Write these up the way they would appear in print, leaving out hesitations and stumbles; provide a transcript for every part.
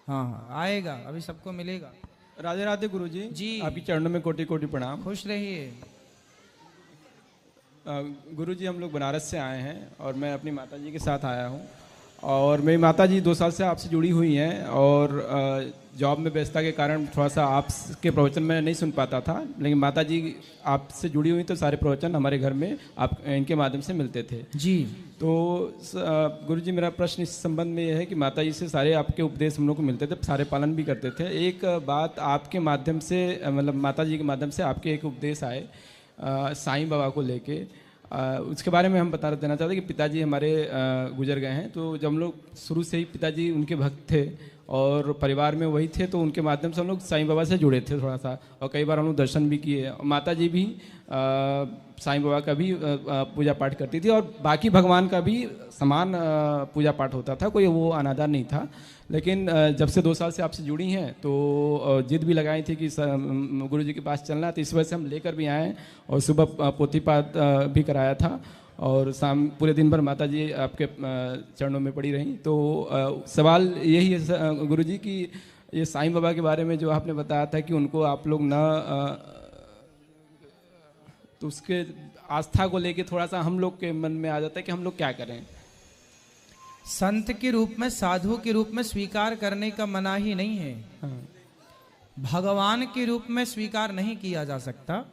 हाँ हाँ आएगा, अभी सबको मिलेगा। राधे राधे गुरुजी। जी आपकी चरणों में कोटि कोटि प्रणाम। खुश रहिए। गुरुजी हम लोग बनारस से आए हैं और मैं अपनी माता जी के साथ आया हूँ। और मेरी माता जी 2 साल से आपसे जुड़ी हुई हैं और जॉब में व्यस्तता के कारण थोड़ा सा आपके प्रवचन मैं नहीं सुन पाता था, लेकिन माता जी आपसे जुड़ी हुई तो सारे प्रवचन हमारे घर में आप इनके माध्यम से मिलते थे जी। तो गुरुजी मेरा प्रश्न इस संबंध में यह है कि माता जी से सारे आपके उपदेश हम लोग को मिलते थे, सारे पालन भी करते थे। एक बात आपके माध्यम से मतलब माता जी के माध्यम से आपके एक उपदेश आए साईं बाबा को लेके, उसके बारे में हम बता देना चाहते हैं कि पिताजी हमारे गुजर गए हैं। तो जब हम लोग शुरू से ही पिताजी उनके भक्त थे और परिवार में वही थे, तो उनके माध्यम से हम लोग साईं बाबा से जुड़े थे थोड़ा सा, और कई बार हम लोग दर्शन भी किए। और माता जी भी साईं बाबा का भी पूजा पाठ करती थी और बाकी भगवान का भी समान पूजा पाठ होता था, कोई वो अनादर नहीं था। लेकिन जब से 2 साल से आपसे जुड़ी हैं तो जिद भी लगाई थी कि गुरु जी के पास चलना, तो इस वजह से हम लेकर भी आए और सुबह पोथी पाठ भी कराया था और शाम पूरे दिन भर माता जी आपके चरणों में पड़ी रहीं। तो सवाल यही है गुरु जी कि ये साईं बाबा के बारे में जो आपने बताया था कि उनको आप लोग न तो उसके आस्था को लेके थोड़ा सा हम लोग के मन में आ जाता है कि हम लोग क्या करें। संत के रूप में, साधु के रूप में स्वीकार करने का मना ही नहीं है। हाँ। भगवान के रूप में स्वीकार नहीं किया जा सकता।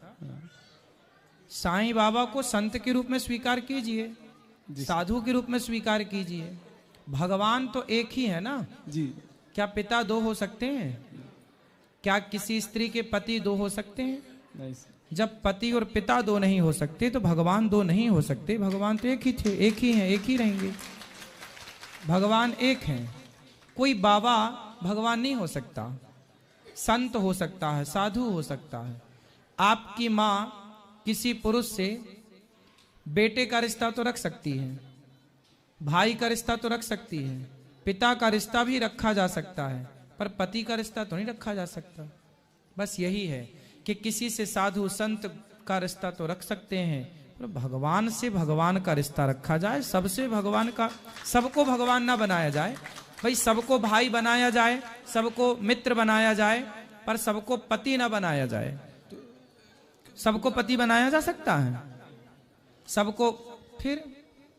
साईं बाबा को संत के रूप में स्वीकार कीजिए, साधु के रूप में स्वीकार कीजिए। भगवान तो एक ही है ना जी। क्या पिता 2 हो सकते हैं? क्या किसी स्त्री के पति 2 हो सकते हैं? नहीं। जब पति और पिता 2 नहीं हो सकते तो भगवान 2 नहीं हो सकते। भगवान तो एक ही थे, एक ही हैं, एक ही रहेंगे। भगवान एक हैं। कोई बाबा भगवान नहीं हो सकता। संत हो सकता है, साधु हो सकता है। आपकी माँ किसी पुरुष से बेटे का रिश्ता तो रख सकती है, भाई का रिश्ता तो रख सकती है, पिता का रिश्ता भी रखा जा सकता है, पर पति का रिश्ता तो नहीं रखा जा सकता। बस यही है कि किसी से साधु संत का रिश्ता तो रख सकते हैं, पर भगवान से भगवान का रिश्ता रखा जाए। सबसे भगवान का, सबको भगवान ना बनाया जाए भाई, सबको भाई बनाया जाए, सबको मित्र बनाया जाए, पर सबको पति ना बनाया जाए। सबको पति बनाया जा सकता है? सबको फिर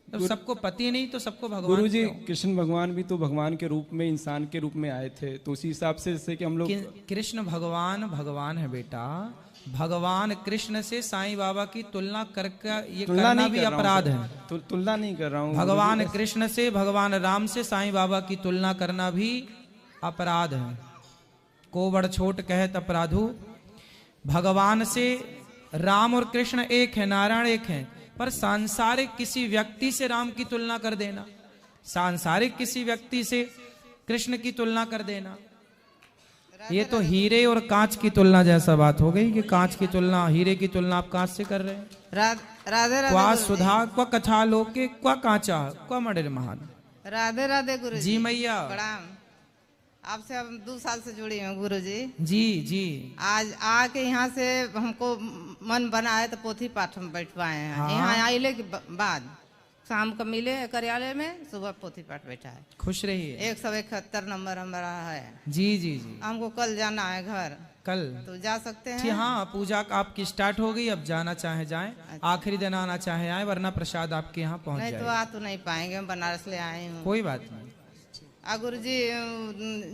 जब सबको पति नहीं तो सबको भगवान। गुरु जी कृष्ण भगवान भी तो भगवान के रूप में, इंसान के रूप में आए थे, तो उसी हिसाब से जैसे कि हम लोग कृष्ण भगवान भगवान है बेटा। भगवान कृष्ण से साईं बाबा की तुलना करके ये करना भी अपराध है। तुलना नहीं कर रहा हूँ। भगवान कृष्ण से, भगवान राम से साईं बाबा की तुलना करना भी अपराध है। को बड़ छोट कहत अपराधु। भगवान से राम और कृष्ण एक है, नारायण एक है, पर सांसारिक किसी व्यक्ति से राम की तुलना कर देना, सांसारिक किसी व्यक्ति से कृष्ण की तुलना कर देना, ये तो हीरे और कांच की तुलना जैसा बात हो गई कि कांच की तुलना, हीरे की तुलना आप कांच से कर रहे हैं। राधे राधे। क्वा सुधा क्वा कथा लोके क्वा कांचा क्वा मणिर महान। राधे राधे गुरु जी मैया प्रणाम। आपसे हम 2 साल से जुड़ी हूँ गुरु जी। जी जी। आज आके यहाँ से हमको मन बना है तो पोथी पाठ हम बैठवाए हैं। हाँ। यहाँ आइले के बाद शाम को मिले कार्यालय में, सुबह पोथी पाठ बैठा है। खुश रहिए। 171 नंबर हमारा है। जी जी जी। हमको कल जाना है घर। कल तो जा सकते हैं? जी हाँ, पूजा आपकी स्टार्ट हो गई, अब जाना चाहे जाएं। अच्छा। आखिरी दिन आना चाहे आए, वरना प्रसाद आपके यहाँ पहुँच नहीं जाएगा। तो आ तो नहीं पाएंगे, हम बनारस ले आए हूँ। कोई बात नहीं। गुरु जी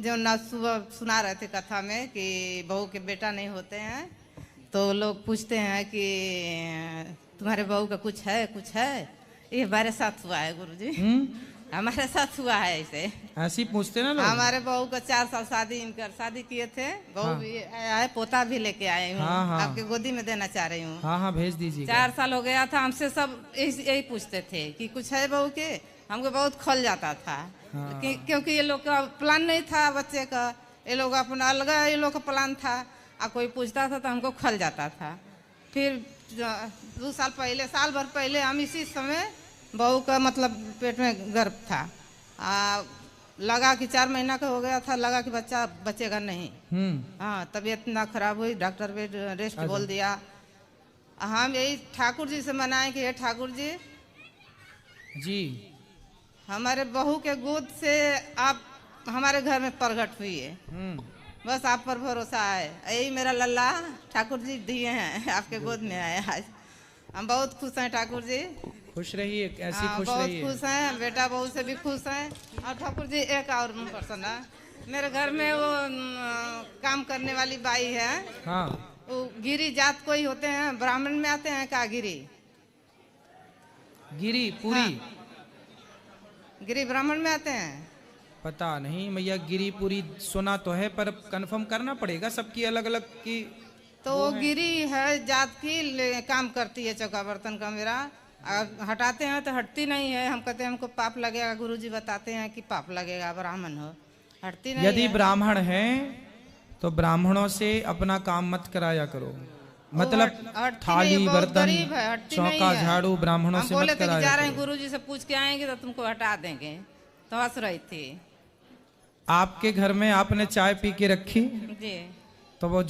जो ना सुबह सुना रहे थे कथा में कि बहू के बेटा नहीं होते हैं, तो लोग पूछते हैं कि तुम्हारे बहू का कुछ है, कुछ है। ये हमारे साथ हुआ है गुरु जी। हमारे साथ हुआ है ऐसे। ऐसी पूछते ना लोग। हमारे बहू का 4 साल शादी किए थे। बहू हाँ। भी आया है, पोता भी लेके आए हूँ। हाँ, हाँ। आपके गोदी में देना चाह रही हूँ। हाँ हाँ भेज दीजिए। 4 साल हो गया था, हमसे सब यही पूछते थे कि कुछ है बहू के। हमको बहुत खल जाता था। हाँ। क्योंकि ये लोग का प्लान नहीं था बच्चे का, ये लोग अपना अलग ये लोग का प्लान था। कोई पूछता था तो हमको खल जाता था। फिर 2 साल पहले, साल भर पहले हम इसी समय बहू का मतलब पेट में गर्भ था। लगा कि 4 महीना का हो गया था, लगा कि बच्चा बचेगा नहीं। हाँ, तबीयत ना खराब हुई, डॉक्टर बेड रेस्ट बोल दिया। हम यही ठाकुर जी से मनाए कि हे ठाकुर जी, जी हमारे बहू के गोद से आप हमारे घर में प्रकट हुई है। बस आप पर भरोसा है। यही मेरा लल्ला ठाकुर जी दिए हैं, आपके गोद में आए आज। हम बहुत खुश हैं ठाकुर जी। खुश रहिए, ऐसी खुश बहुत रहिए। खुश हैं, बेटा बहू से भी खुश हैं। और ठाकुर जी एक और पर्सन है मेरे घर में, वो काम करने वाली बाई है। हाँ, वो गिरी जात कोई होते हैं, ब्राह्मण में आते हैं का गिरी? गिरी पूरी? गिरी ब्राह्मण में आते हैं? पता नहीं मैया, गिरीपुरी सुना तो है पर कंफर्म करना पड़ेगा, सबकी अलग अलग की। तो वो गिरी है जात की, काम करती है चौका बर्तन का मेरा। हटाते हैं तो हटती नहीं है। हम कहते हैं हमको पाप लगेगा, गुरुजी बताते हैं कि पाप लगेगा, ब्राह्मण हो, हटती नहीं यदि है। ब्राह्मण है तो ब्राह्मणों से अपना काम मत कराया करो, मतलब हटती थाली नहीं है, बहुत बर्तन गरीब है, हटती नहीं चौका है। झाड़ू ब्राह्मणों हम से बोले मत थे कि जा कराया रहे हैं करो। गुरुजी से पूछ के आएंगे तो तुमको हटा देंगे, तो हंस रही थी। आपके घर में आपने चाय पी के रखी जी तो वो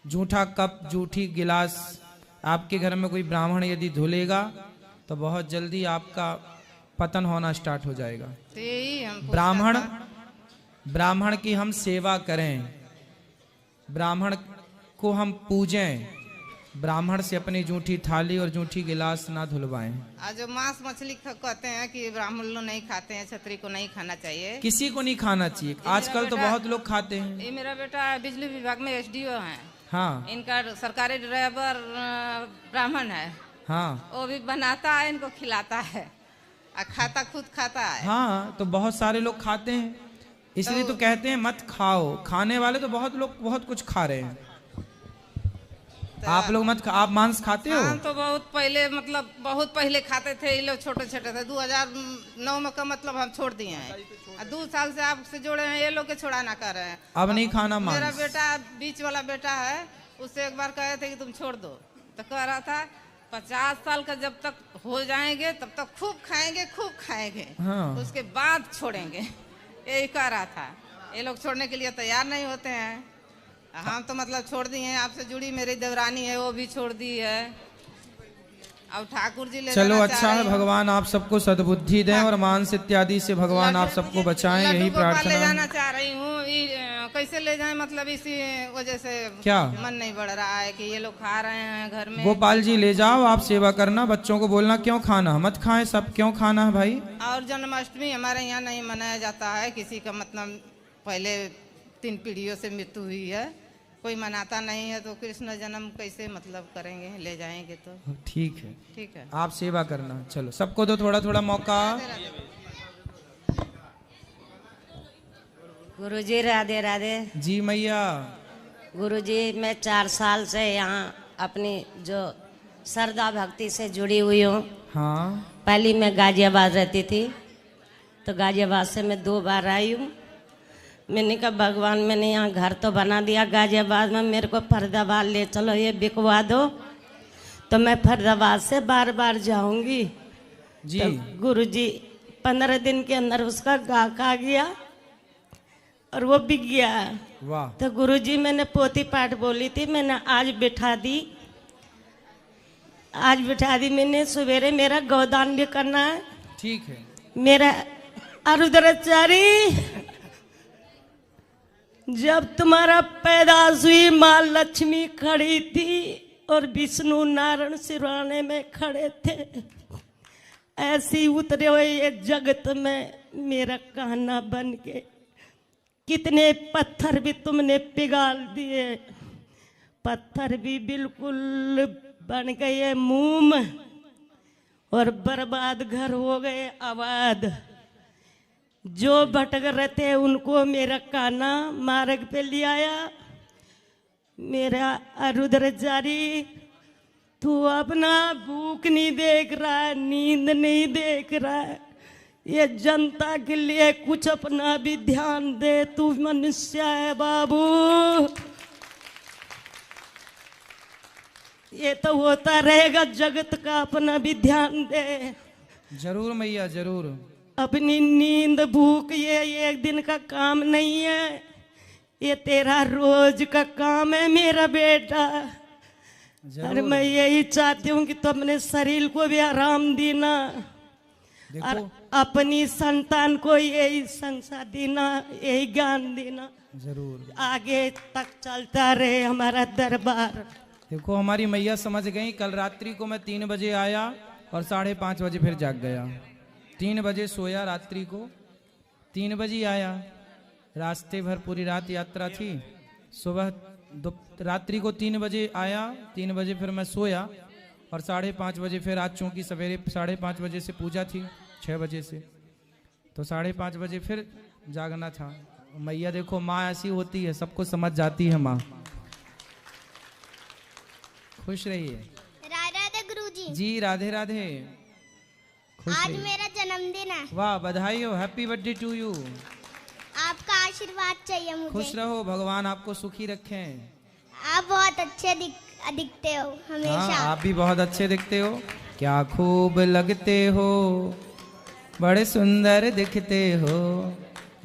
जूठा कप, जूठी गिलास आपके घर में कोई ब्राह्मण यदि धुलेगा तो बहुत जल्दी आपका पतन होना स्टार्ट हो जाएगा। तो यही हम ब्राह्मण की हम सेवा करें, ब्राह्मण को हम पूजें, ब्राह्मण से अपनी जूठी थाली और जूठी गिलास ना धुलवाएं। आज जो मांस मछली कहते हैं कि ब्राह्मण लोग नहीं खाते हैं, क्षत्रिय को नहीं खाना चाहिए, किसी को नहीं खाना चाहिए। आजकल तो बहुत लोग खाते हैं। ये मेरा बेटा बिजली विभाग में एसडीओ है। हाँ इनका सरकारी ड्राइवर ब्राह्मण है। हाँ वो भी बनाता है, इनको खिलाता है और खाता, खुद खाता है। हाँ, तो बहुत सारे लोग खाते हैं, इसलिए तो कहते हैं मत खाओ। खाने वाले तो बहुत लोग बहुत कुछ खा रहे हैं। आप लोग मत आप मांस खाते हो? हम तो बहुत पहले, मतलब बहुत पहले खाते थे। ये लोग छोटे छोटे थे, 2009 में का मतलब हम छोड़ दिए हैं। 2 साल से आपसे जोड़े हैं, ये लोग के छोड़ाना कर रहे हैं। अब नहीं खाना मांस? मेरा बेटा बीच वाला बेटा है, उससे एक बार कहे थे कि तुम छोड़ दो, तो कह रहा था 50 साल का जब तक हो जाएंगे तब तक खूब खाएंगे, खूब खाएंगे। हाँ। उसके बाद छोड़ेंगे, यही कह रहा था। ये लोग छोड़ने के लिए तैयार नहीं होते हैं। हम तो मतलब छोड़ दिए हैं। आपसे जुड़ी मेरी देवरानी है, वो भी छोड़ दी है। अब ठाकुर जी ले चलो जाना अच्छा चाह है, रही हूँ। भगवान आप सबको सद्बुद्धि दें और मांस इत्यादि से भगवान आप सबको बचाएं, लड्डू यही गोपाल ले प्रार्थना। जाना चाह रही हूँ। कैसे ले जाएं, मतलब इसी वजह से क्या? मन नहीं बढ़ रहा है कि ये लोग खा रहे हैं घर में। गोपाल जी ले जाओ, आप सेवा करना, बच्चों को बोलना क्यों खाना, मत खाएं, सब क्यों खाना है भाई। और जन्माष्टमी हमारे यहाँ नहीं मनाया जाता है। किसी का मतलब पहले 3 पीढ़ियों से मृत्यु हुई है, कोई मनाता नहीं है, तो कृष्ण जन्म कैसे मतलब करेंगे, ले जाएंगे तो ठीक है, ठीक है। आप सेवा करना। चलो सबको दो थोड़ा थोड़ा मौका। गुरुजी राधे राधे। जी मैया। गुरुजी मैं 4 साल से यहाँ अपनी जो श्रद्धा भक्ति से जुड़ी हुई हूँ। हाँ, पहले मैं गाजियाबाद रहती थी, तो गाजियाबाद से मैं 2 बार आई हूँ। मैंने कहा भगवान मैंने यहाँ घर तो बना दिया गाजियाबाद में, मेरे को फरीदाबाद ले चलो, ये बिकवा दो, तो मैं फरीदाबाद से बार बार जाऊंगी। जी तो गुरुजी 15 दिन के अंदर उसका गाहक आ गया और वो बिक गया। वाह। तो गुरुजी मैंने पोती पाठ बोली थी, मैंने आज बिठा दी, आज बिठा दी मैंने। सवेरे मेरा गोदान भी करना है। ठीक है। मेरा अरुद्राचारी, जब तुम्हारा पैदाश हुई माँ लक्ष्मी खड़ी थी और विष्णु नारायण सिरहाने में खड़े थे, ऐसी उतरे हुए ये जगत में मेरा कहना बन के। कितने पत्थर भी तुमने पिघाल दिए, पत्थर भी बिल्कुल बन गए मूम और बर्बाद घर हो गए आबाद। जो भटक रहे थे उनको मेरा काना मार्ग पे ले आया। मेरा अरुद्रचारी, तू अपना भूख नहीं देख रहा है, नींद नहीं देख रहा है, ये जनता के लिए कुछ अपना भी ध्यान दे, तू मनुष्य है बाबू। ये तो होता रहेगा, जगत का अपना भी ध्यान दे। जरूर मैया जरूर। अपनी नींद भूख ये एक दिन का काम नहीं है, ये तेरा रोज का काम है मेरा बेटा। और मैं यही चाहती हूँ कि तुम अपने शरीर को भी आराम देना, देखो अपनी संतान को यही संसार देना, यही ज्ञान देना, जरूर आगे तक चलता रहे हमारा दरबार। देखो हमारी मैया समझ गई। कल रात्रि को मैं 3 बजे आया और 5:30 बजे फिर जाग गया। 3 बजे सोया रात्रि को, 3 बजे आया। रास्ते भर पूरी रात यात्रा थी। सुबह रात्रि को 3 बजे आया, 3 बजे फिर मैं सोया और 5:30 बजे फिर आज चूंकि सवेरे 5:30 बजे से पूजा थी 6 बजे से, तो 5:30 बजे फिर जागना था। मैया देखो माँ ऐसी होती है, सबको समझ जाती है माँ। खुश रहिए। राधे राधे गुरुजी। जी राधे राधे। खुश आज रहिए। मेरा जन्मदिन है। वाह बधाई हो, हैप्पी बर्थडे टू यू। आपका आशीर्वाद चाहिए मुझे। खुश रहो, भगवान आपको सुखी रखें। आप बहुत अच्छे दिखते हो हमेशा। हाँ आप भी बहुत अच्छे दिखते हो। क्या खूब लगते हो, बड़े सुंदर दिखते हो।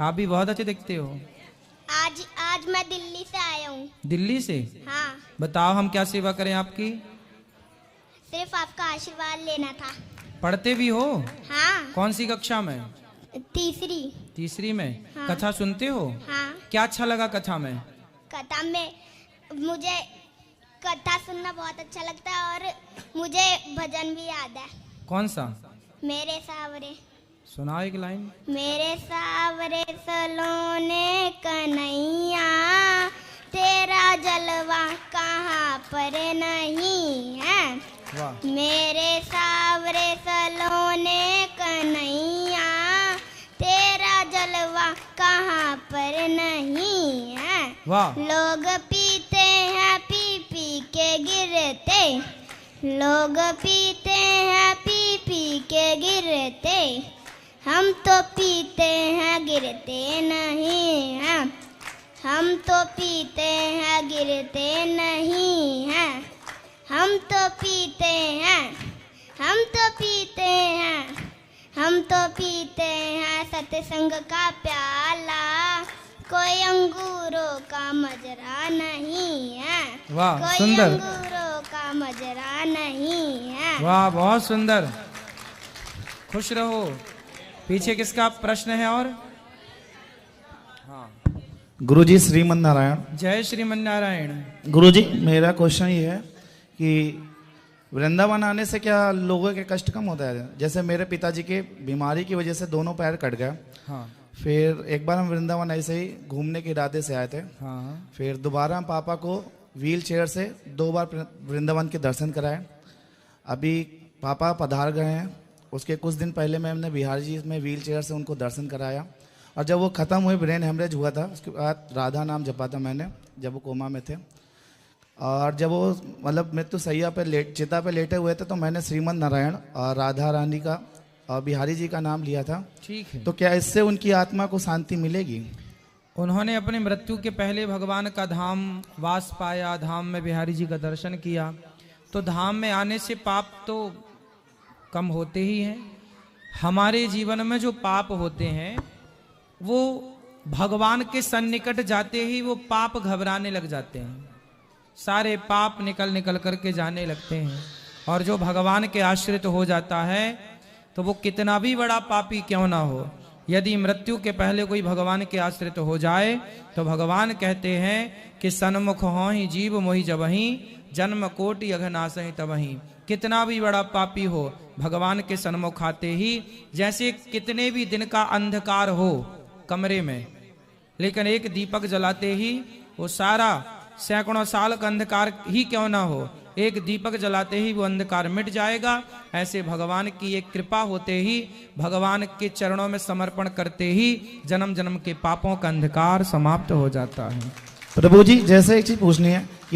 आप भी बहुत अच्छे दिखते हो। आज मैं दिल्ली से आया हूँ। दिल्ली से? हाँ। बताओ हम क्या सेवा करें आपकी? सिर्फ आपका आशीर्वाद लेना था। पढ़ते भी हो? हाँ। कौन सी कक्षा में? तीसरी में। हाँ। कथा सुनते हो? हाँ। क्या अच्छा लगा कथा में? कथा में मुझे कथा सुनना बहुत अच्छा लगता है और मुझे भजन भी याद है। कौन सा? मेरे सावरे। सुनाओ एक लाइन। मेरे सावरे सलोने कन्हैया, तेरा जलवा कहाँ पर नहीं है। वाह। मेरे सावरे सलोने कन्हैया, तेरा जलवा कहाँ पर नहीं है। वाह। लोग पीते हैं पी पी के गिरते, लोग पीते हैं पी पी के गिरते, हम तो पीते हैं गिरते नहीं हैं। हम तो पीते हैं गिरते नहीं हैं। हम तो पीते हैं, हम तो पीते हैं, हम तो पीते हैं सत्संग का प्याला, कोई अंगूरों का मजरा नहीं है। वाह कोई सुंदर। अंगूरों का मजरा नहीं है। वाह बहुत सुंदर। खुश रहो। पीछे किसका प्रश्न है? और हाँ गुरुजी श्रीमन नारायण। जय श्रीमन नारायण। गुरुजी मेरा क्वेश्चन ये है कि वृंदावन आने से क्या लोगों के कष्ट कम होता है? जैसे मेरे पिताजी के बीमारी की वजह से दोनों पैर कट गए। हाँ। फिर एक बार हम वृंदावन ऐसे ही घूमने के इरादे से आए थे। हाँ। फिर दोबारा हम पापा को व्हील चेयर से 2 बार वृंदावन के दर्शन कराए। अभी पापा पधार गए हैं, उसके कुछ दिन पहले मैं हमने बिहार जी में व्हील चेयर से उनको दर्शन कराया। और जब वो ख़त्म हुए, ब्रेन हेमरेज हुआ था, उसके बाद राधा नाम जपा था मैंने जब वो कोमा में थे। और जब वो मतलब मृत्यु सैया पे चिता पे लेटे हुए थे तो मैंने श्रीमन नारायण और राधा रानी का और बिहारी जी का नाम लिया था। ठीक है। तो क्या इससे उनकी आत्मा को शांति मिलेगी? उन्होंने अपनी मृत्यु के पहले भगवान का धाम वास पाया, धाम में बिहारी जी का दर्शन किया, तो धाम में आने से पाप तो कम होते ही हैं। हमारे जीवन में जो पाप होते हैं वो भगवान के सन्निकट जाते ही वो पाप घबराने लग जाते हैं, सारे पाप निकल निकल करके जाने लगते हैं। और जो भगवान के आश्रित हो जाता है तो वो कितना भी बड़ा पापी क्यों ना हो, यदि मृत्यु के पहले कोई भगवान के आश्रित हो जाए तो भगवान कहते हैं कि सन्मुख हो ही जीव मोहि जबहि, जन्म कोटि अघनासहि तबहि। कितना भी बड़ा पापी हो, भगवान के सन्मुख आते ही, जैसे कितने भी दिन का अंधकार हो कमरे में, लेकिन एक दीपक जलाते ही वो सारा सैकड़ों साल का अंधकार ही क्यों ना हो, एक दीपक जलाते ही वो अंधकार मिट जाएगा। ऐसे भगवान की एक कृपा होते ही, भगवान के चरणों में समर्पण करते ही जन्म जन्म के पापों का अंधकार समाप्त हो जाता है। प्रभु जी जैसे एक चीज पूछनी है कि